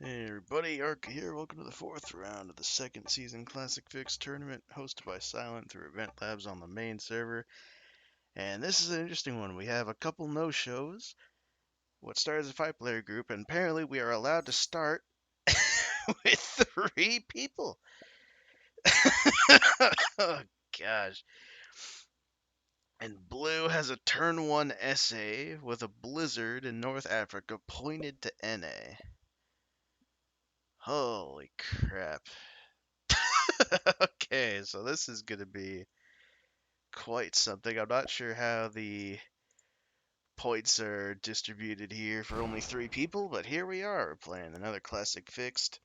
Hey everybody, Arco here. Welcome to the fourth round of the second season Classic Fix tournament hosted by Silent through Event Labs on the main server. And this is an interesting one. We have a couple no-shows, what started as a 5-player group, and apparently we are allowed to start with 3 people. Oh gosh. And Blue has a turn 1 SA with a blizzard in North Africa pointed to NA. Holy crap. Okay, so this is going to be quite something. I'm not sure how the points are distributed here for only 3 people, but here we are. We're playing another classic fixed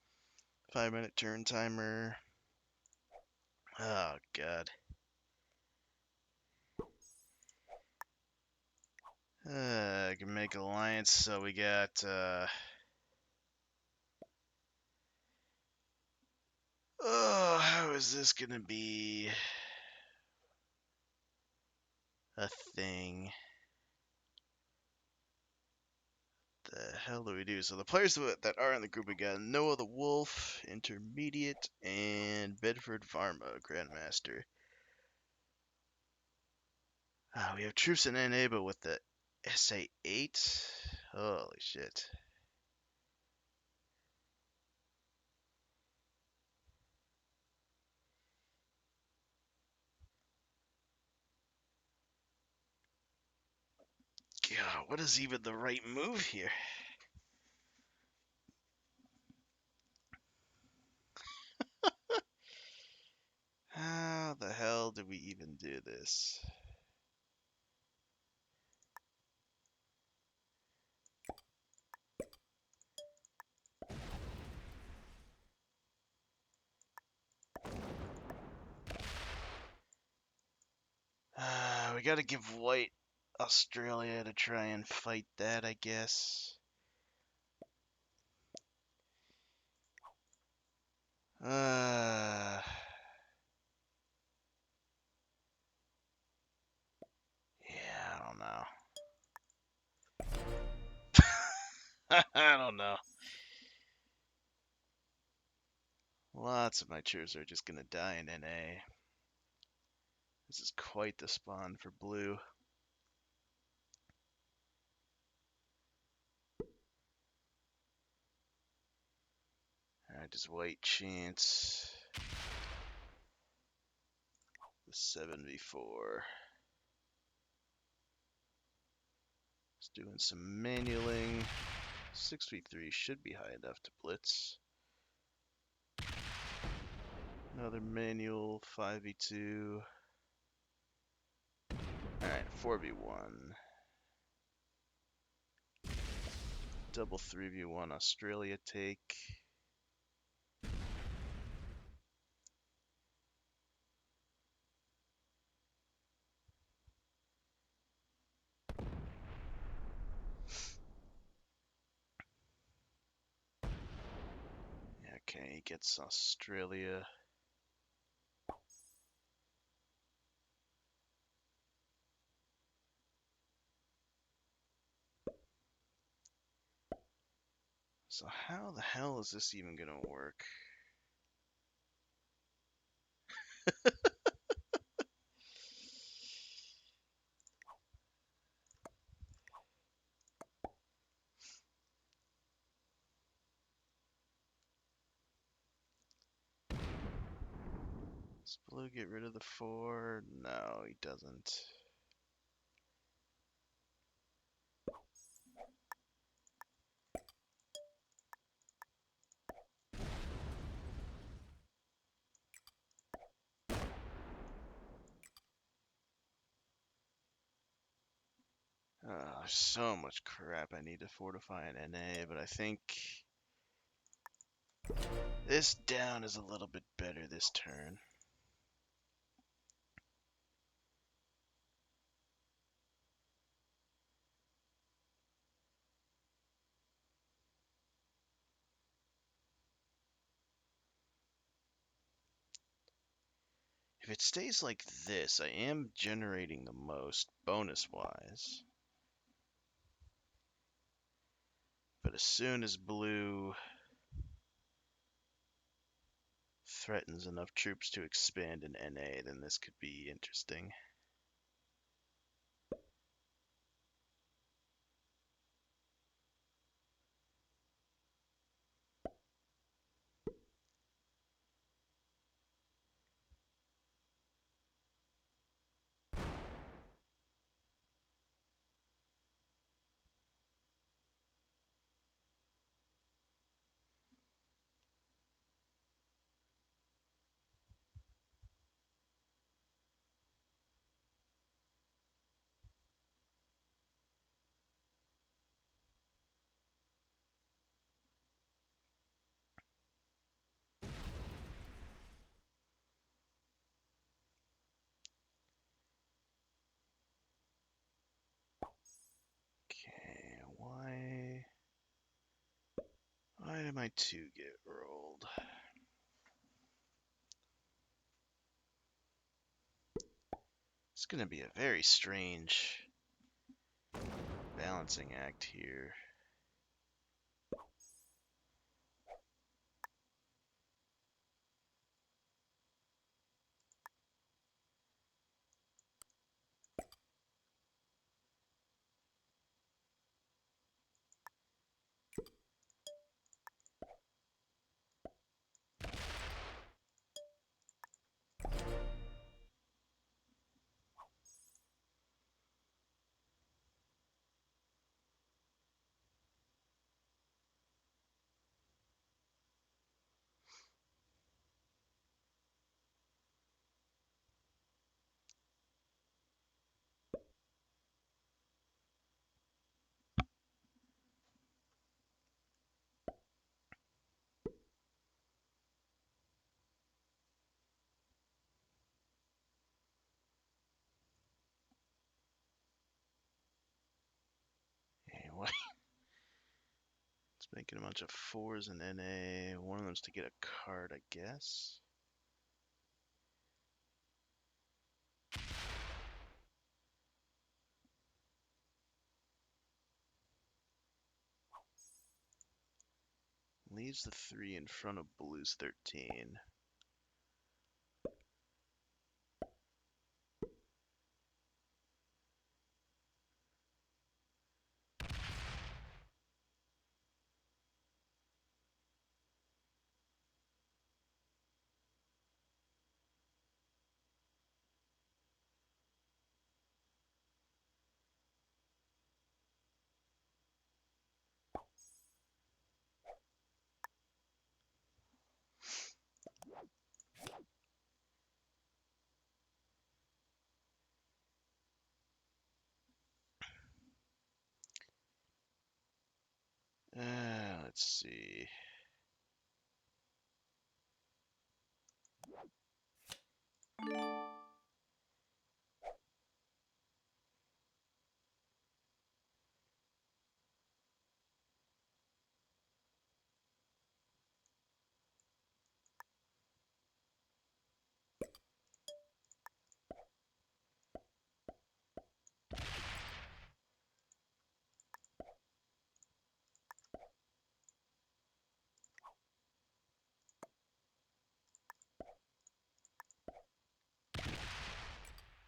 5-minute turn timer. Oh, God. I can make alliance, so we got, oh, how is this going to be a thing? The hell do we do? So the players that are in the group, we got Noah the Wolf, Intermediate, and Bedford Varma, Grandmaster. We have troops in NA, but with the SA8. Holy shit. God, what is even the right move here? How the hell do we even do this? We gotta give White Australia to try and fight that, I guess. Uh, yeah, I don't know. I don't know. Lots of my troops are just gonna die in NA. This is quite the spawn for Blue. Alright, does White chance the 7v4? Just doing some manualing. 6v3 should be high enough to blitz. Another manual, 5v2. Alright, 4v1. Double 3v1 Australia take. Okay, he gets Australia. So how the hell is this even gonna work? Does Blue get rid of the 4? No, he doesn't. Oh, so much crap I need to fortify in NA, but I think this down is a little bit better this turn. If it stays like this, I am generating the most bonus-wise. But as soon as Blue threatens enough troops to expand in NA, then this could be interesting. Okay, why did my 2 get rolled? It's gonna be a very strange balancing act here. Hey, why? It's making a bunch of 4s in NA. One of them's to get a card, I guess. Leaves the 3 in front of blue's 13. Let's see.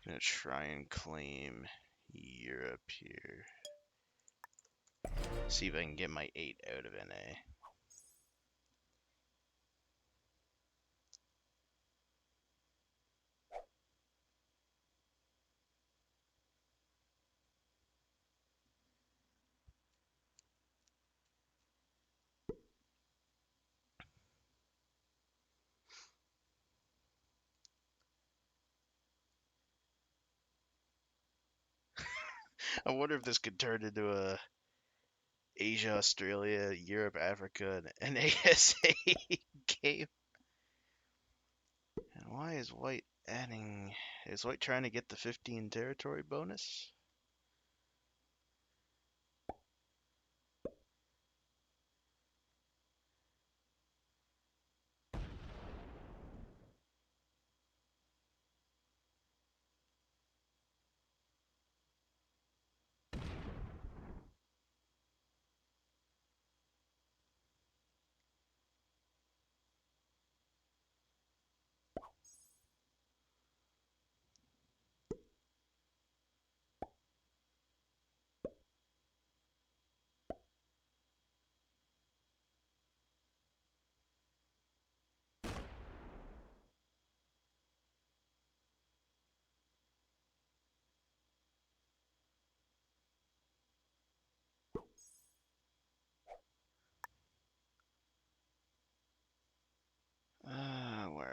Gonna try and claim Europe here. See if I can get my 8 out of NA. I wonder if this could turn into a Asia, Australia, Europe, Africa, and ASA game. And why is white adding... Is white trying to get the 15 territory bonus?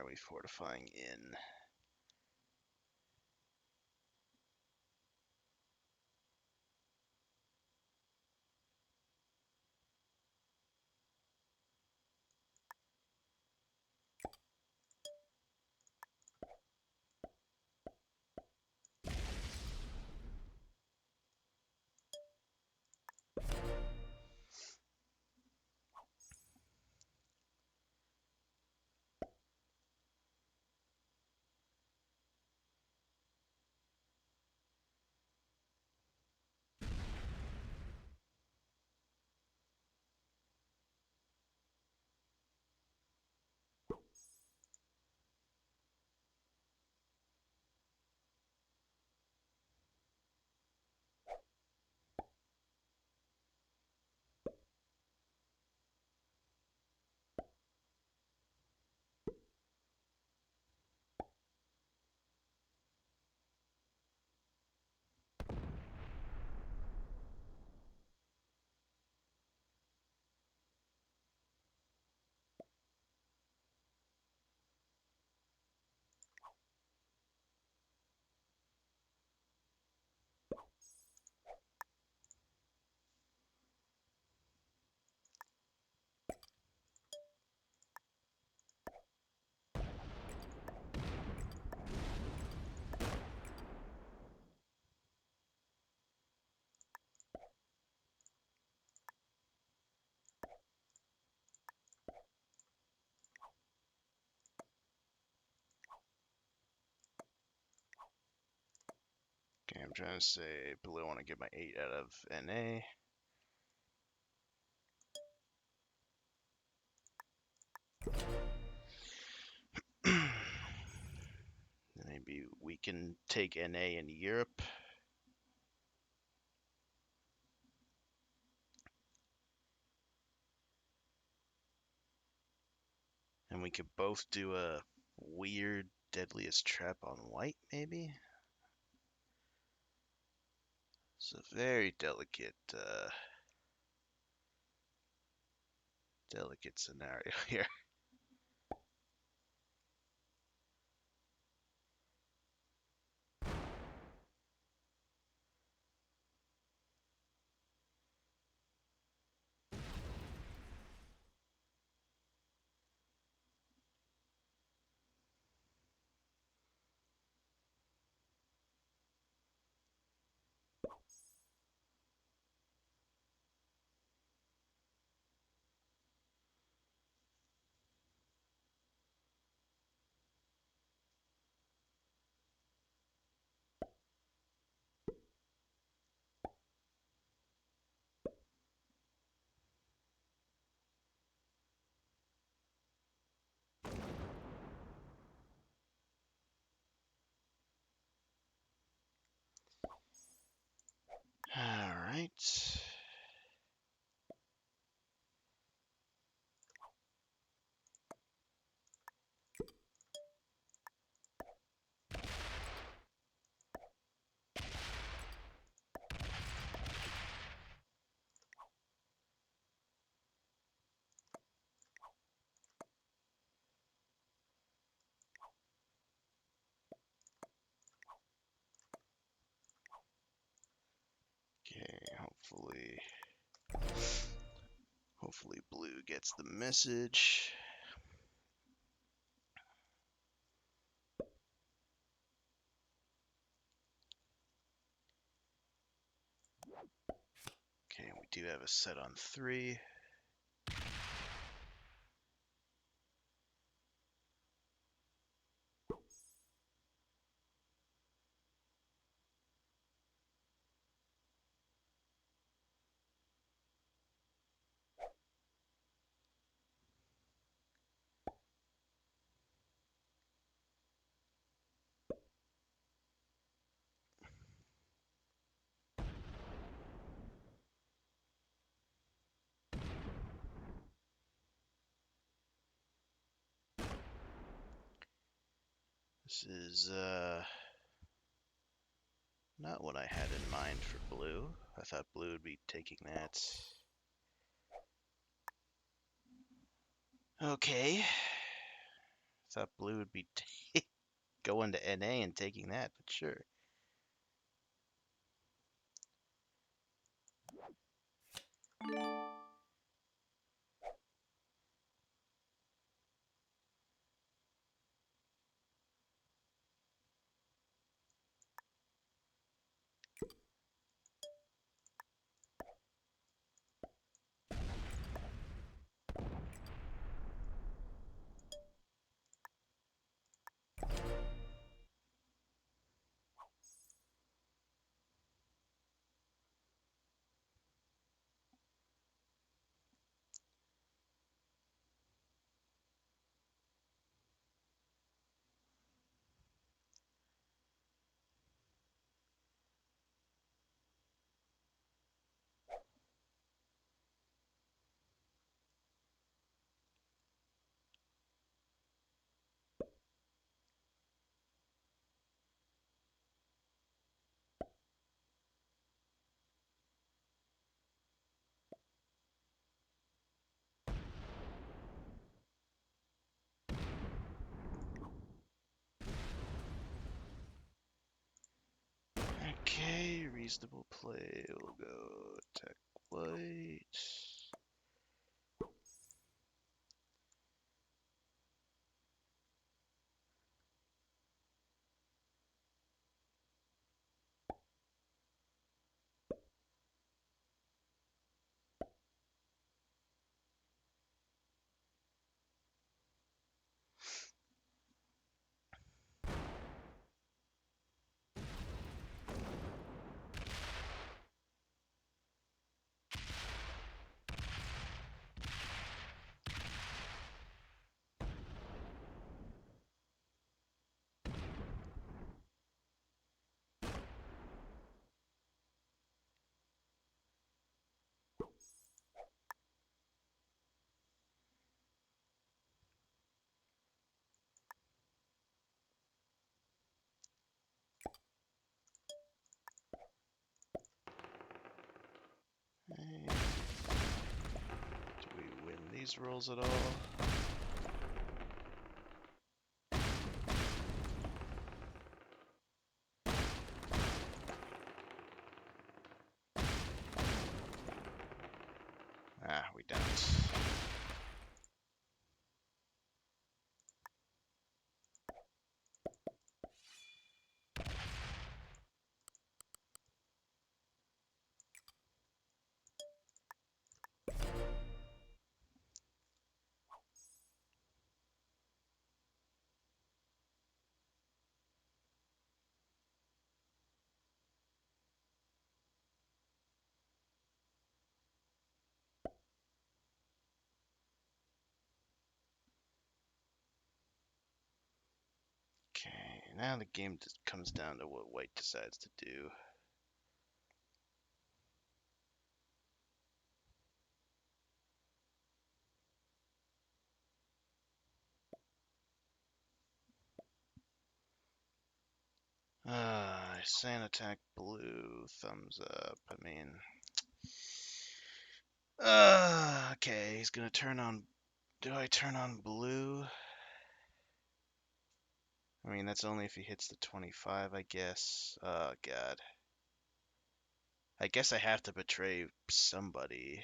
we fortifying in? Okay, I'm trying to say blue. I want to get my 8 out of NA. Maybe we can take NA in Europe. And we could both do a weird deadliest trap on white, maybe? It's a very delicate scenario here. Alright. Okay, hopefully blue gets the message. Okay, we do have a set on 3. This is not what I had in mind for blue. I thought blue would be taking that. Okay. Thought blue would be going to NA and taking that, but sure. Okay, reasonable play. We'll go attack white. Hey. Do we win these rolls at all? Ah, we don't. Okay, now the game just comes down to what white decides to do. Sand attack blue, thumbs up. I mean, okay, he's gonna turn on. Do I turn on blue? I mean, that's only if he hits the 25, I guess. Oh, God. I guess I have to betray somebody.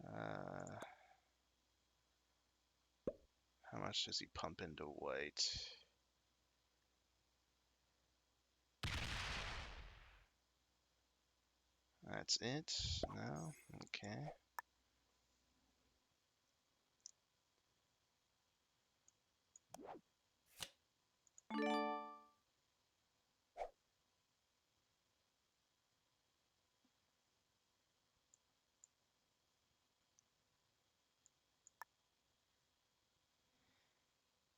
Uh, how much does he pump into white? That's it? No? Okay.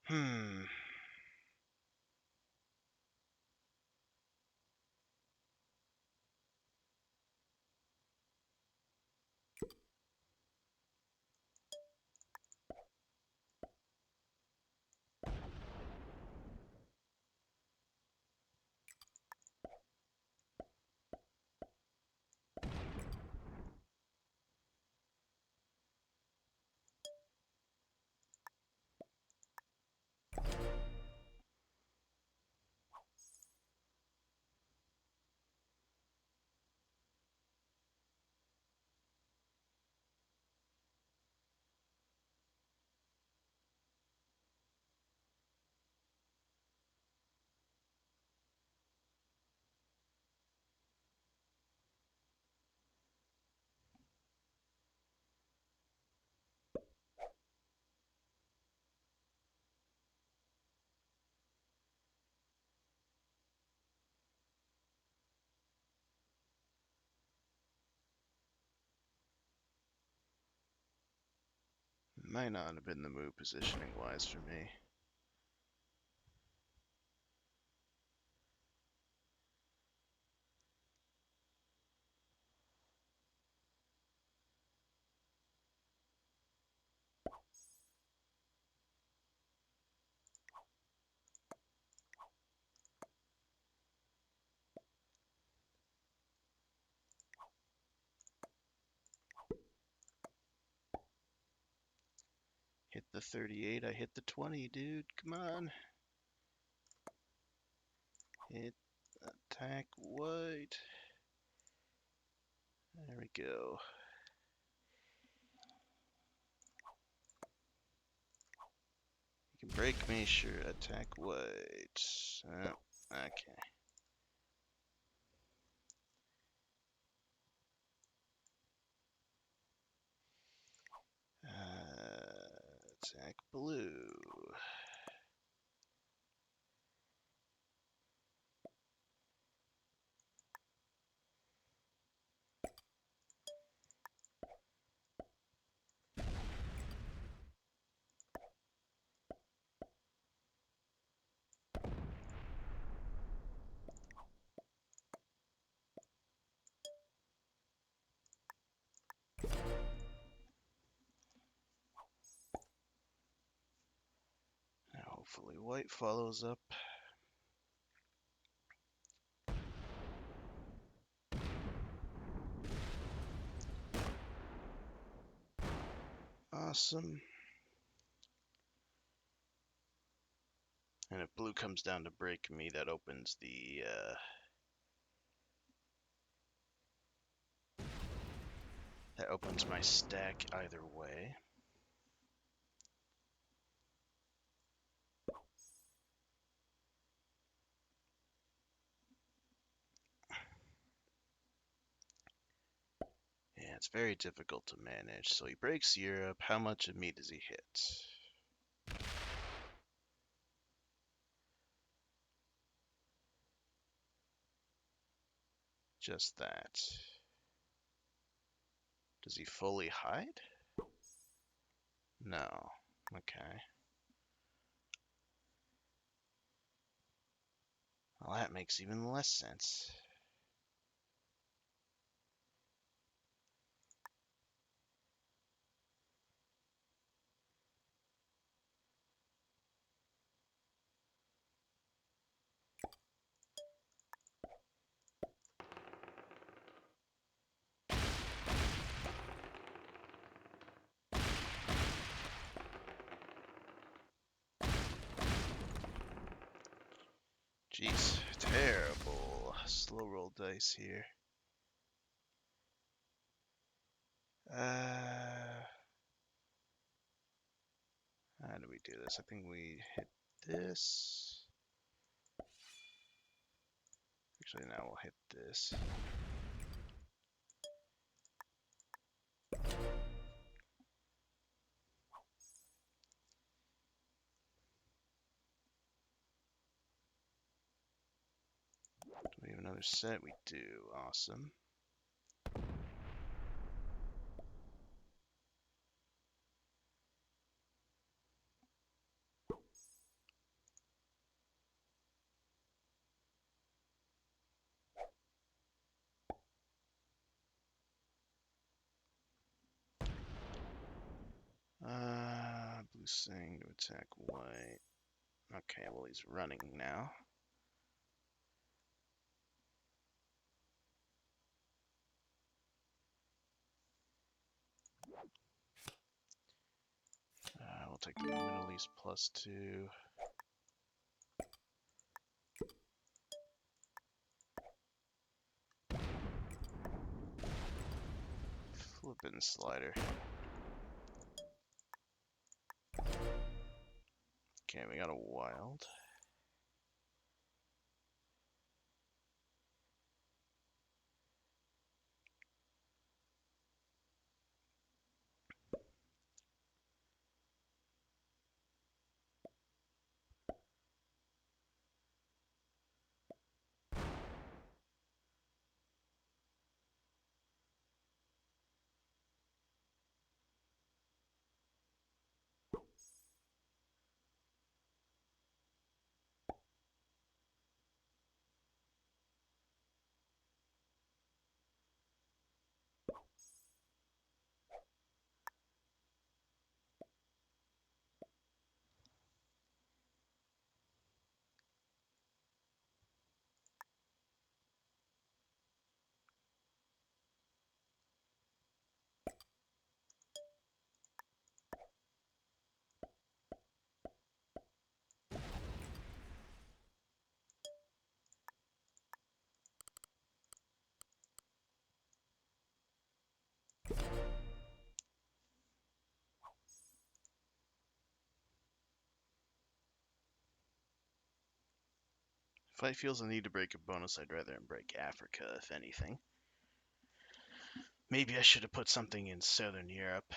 Hmm. Might not have been the move positioning wise for me. Hit the 38, I hit the 20, dude. Come on. Hit attack white. There we go. You can break me, sure. Attack white. Oh, okay. Attack blue. Now hopefully white follows up. Awesome. And if blue comes down to break me, that opens the that opens my stack either way. Yeah, it's very difficult to manage. So he breaks Europe. How much of me does he hit? Just that. Does he fully hide? No. Okay. Well, that makes even less sense. Jeez, terrible. Slow roll dice here. How do we do this? I think we hit this. Actually, now we'll hit this. Do we have another set? We do. Awesome. Blue saying to attack white. Okay, well he's running now. We'll take the Middle East +2. Flippin' slider. Okay, we got a wild. If I feels a need to break a bonus, I'd rather break Africa, if anything. Maybe I should have put something in Southern Europe,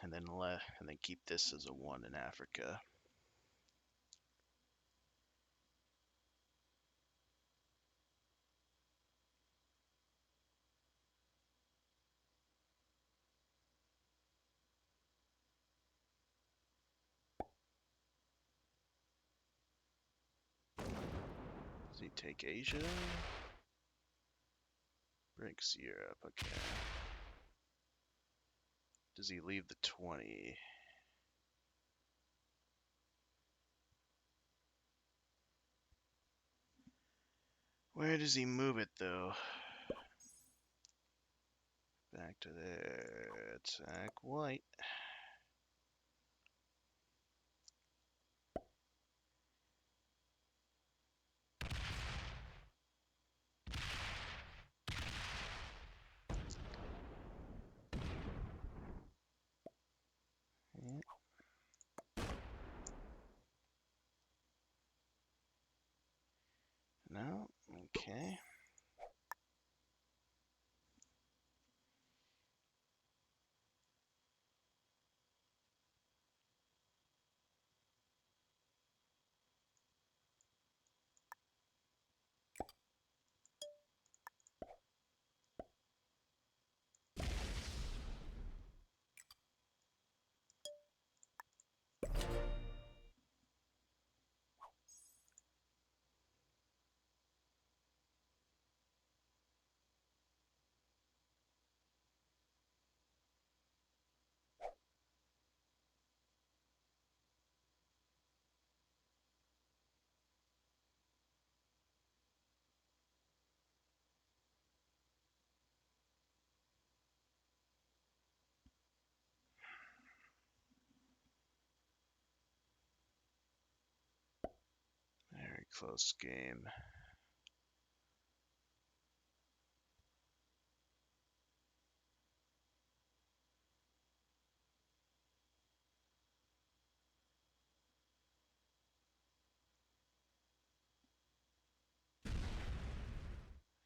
and then keep this as a 1 in Africa. Does he take Asia? Breaks Europe, okay. Does he leave the 20? Where does he move it, though? Back to there. Attack white. No? Okay. Very close game.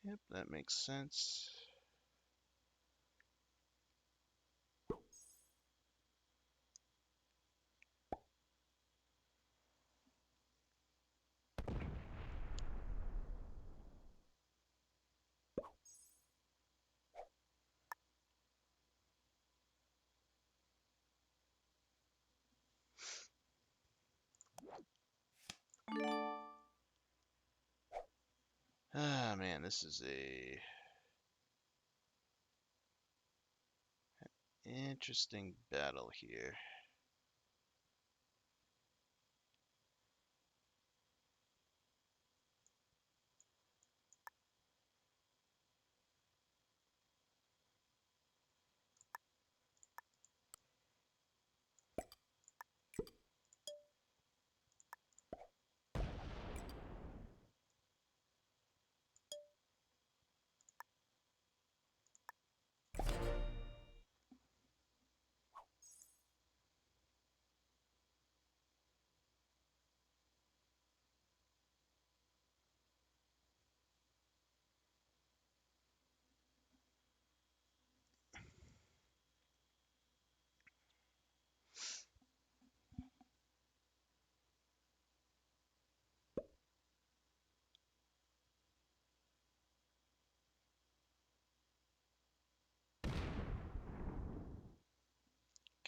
Yep, that makes sense. Ah, man, this is a interesting battle here.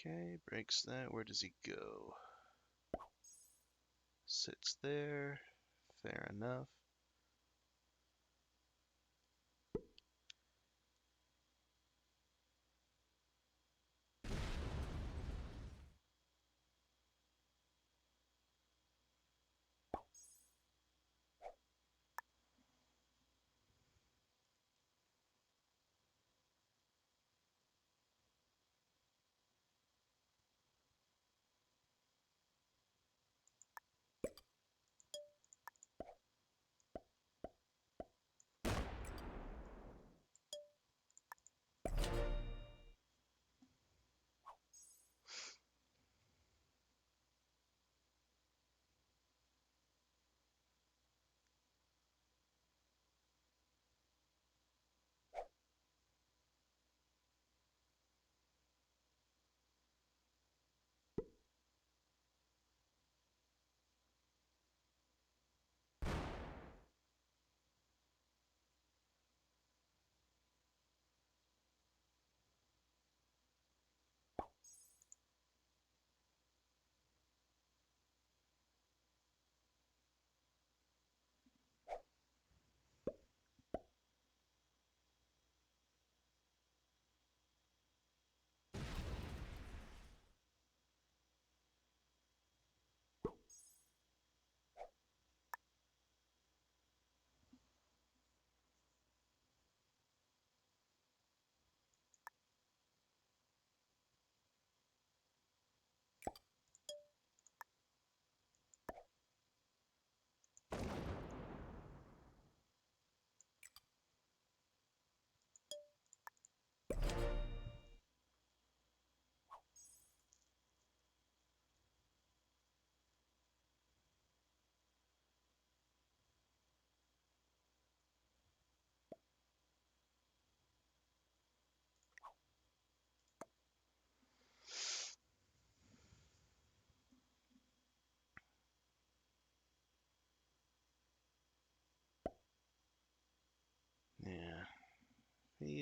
Okay, breaks that. Where does he go? Sits there. Fair enough.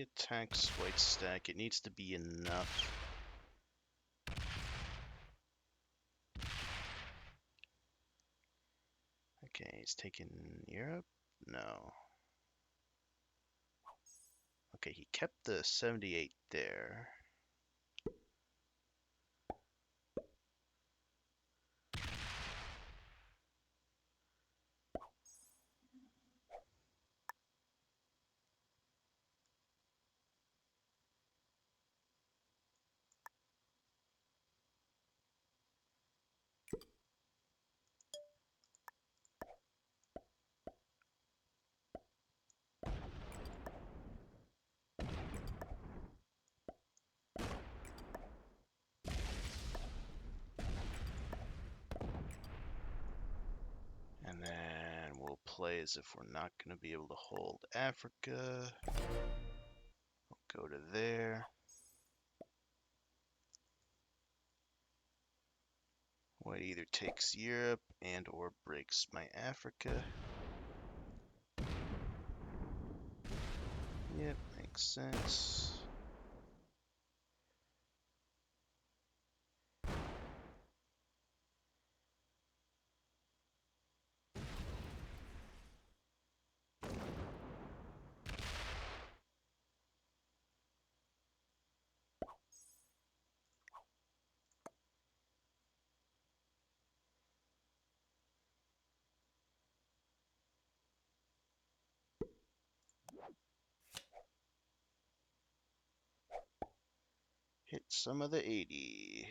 he attacks white stack, it needs to be enough. Okay, he's taking Europe? No. Okay, he kept the 78 there. And then we'll play as if we're not going to be able to hold Africa. We'll go to there. White either takes Europe and or breaks my Africa. Yep, makes sense. Hit some of the 80.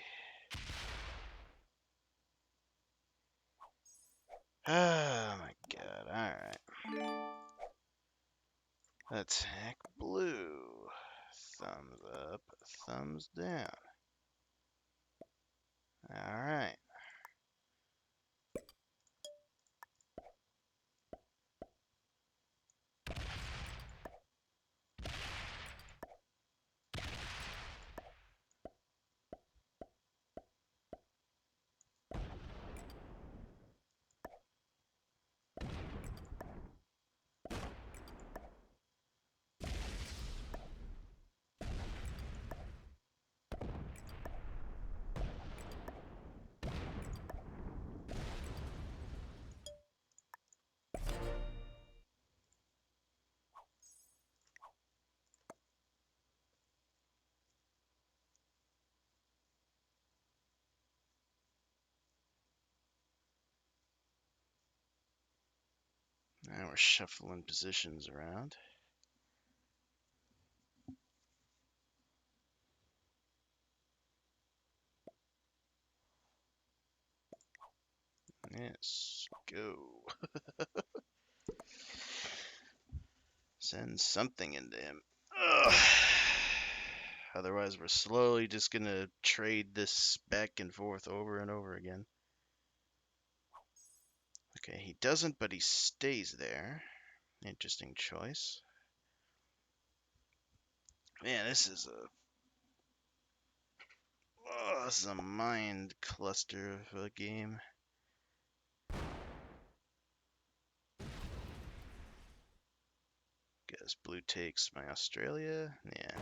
Oh my god, alright. Attack blue. Thumbs up, thumbs down. Alright. Now we're shuffling positions around. Yes, go. Send something into him. Ugh. Otherwise, we're slowly just gonna trade this back and forth over and over again. Okay, he doesn't, but he stays there. Interesting choice. Man, this is a mind cluster of a game. Guess blue takes my Australia. Yeah.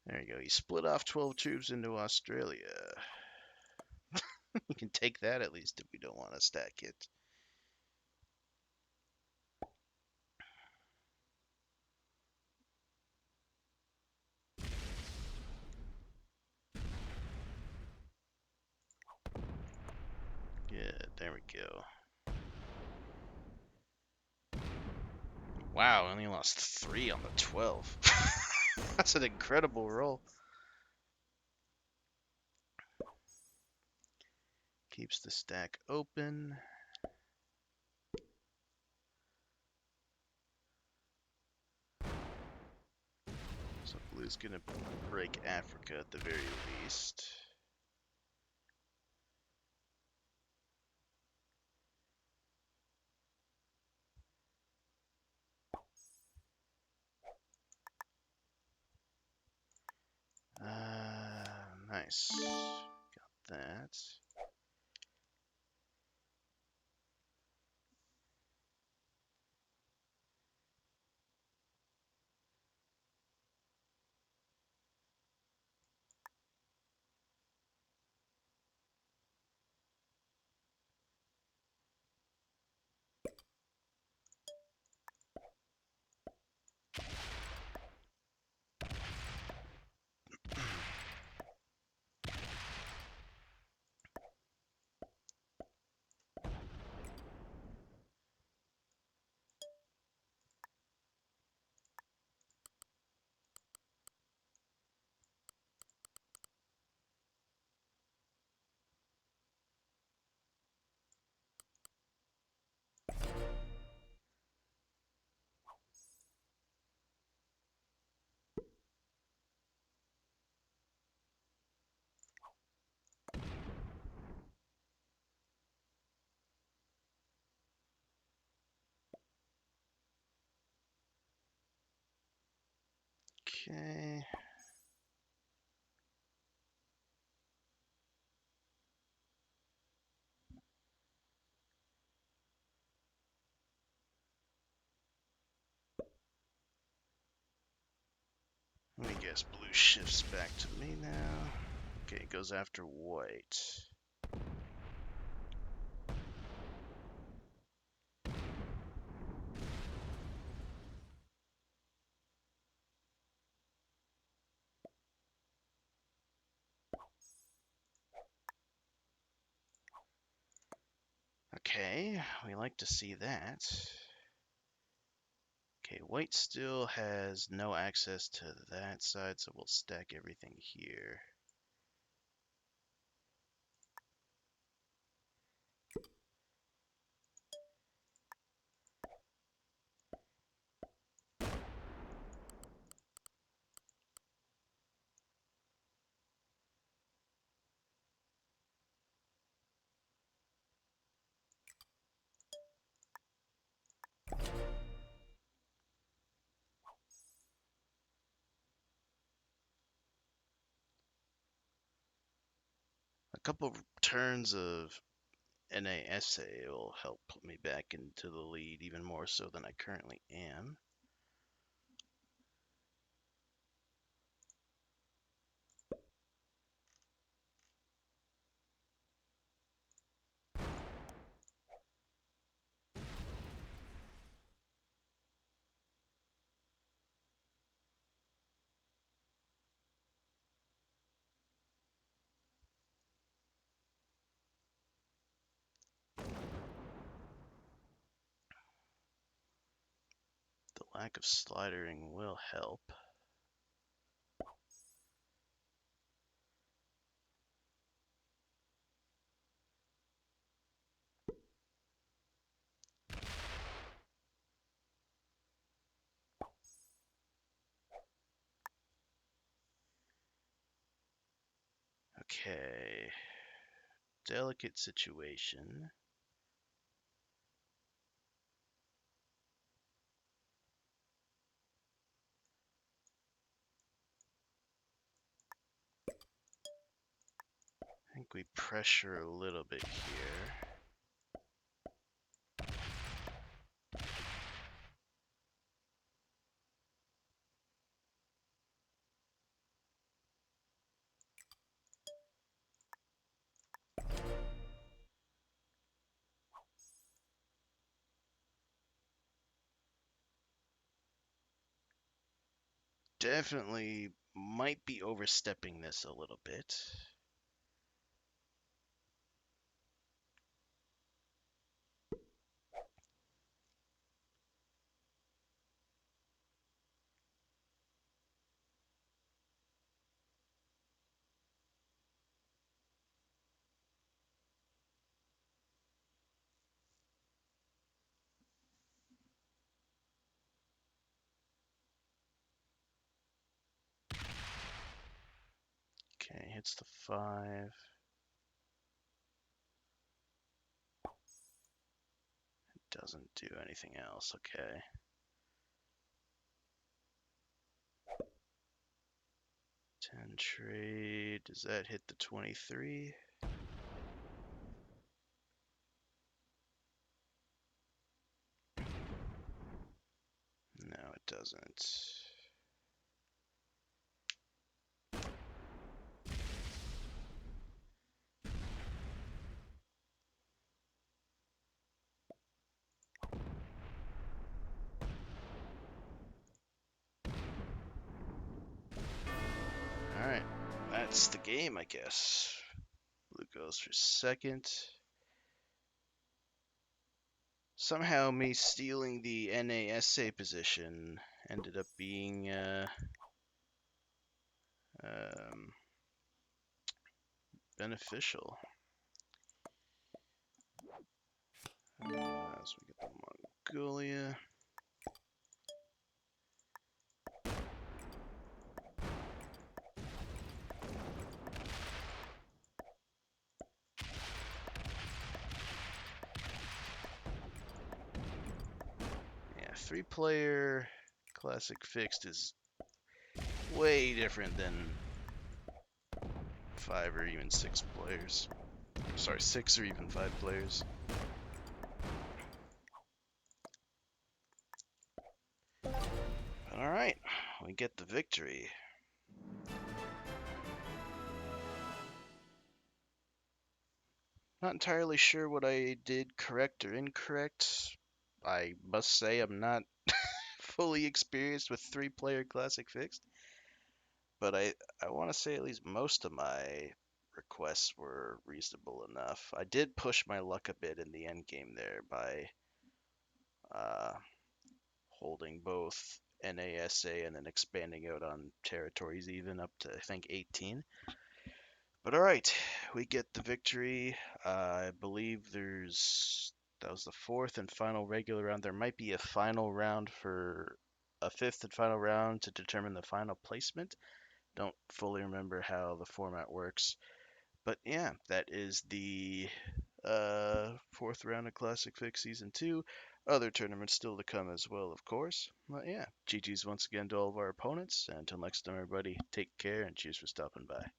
There you go. He split off 12 troops into Australia. You can take that at least if we don't want to stack it. Good, there we go. Wow, I only lost 3 on the 12. That's an incredible roll. Keeps the stack open. So blue's gonna break Africa at the very least. Nice. Got that. Okay. Let me guess, blue shifts back to me now. Okay, goes after white. Okay, we like to see that. Okay, white still has no access to that side, so we'll stack everything here. A couple turns of NASA will help put me back into the lead even more so than I currently am. The lack of slidering will help. Okay. Delicate situation. I think we pressure a little bit here. Definitely might be overstepping this a little bit. hits the 5. Doesn't do anything else. Okay. 10 trade. Does that hit the 23? No, it doesn't. Alright, that's the game, I guess. Blue goes for second. Somehow me stealing the NASA position ended up being beneficial. So we get the Mongolia. Yeah, 3-player classic fixed is way different than 5 or even 6 players. Sorry, 6 or even 5 players. Alright, we get the victory. Not entirely sure what I did correct or incorrect. I must say I'm not fully experienced with 3-player classic fixed, but I want to say at least most of my requests were reasonable enough. I did push my luck a bit in the end game there by uh, holding both NASA and then expanding out on territories even up to I think 18. But all right, we get the victory. I believe that was the 4th and final regular round. There might be a final round for a 5th and final round to determine the final placement. Don't fully remember how the format works. But yeah, that is the 4th round of Classic Fix Season 2. Other tournaments still to come as well, of course. But yeah, GG's once again to all of our opponents. And until next time, everybody, take care and cheers for stopping by.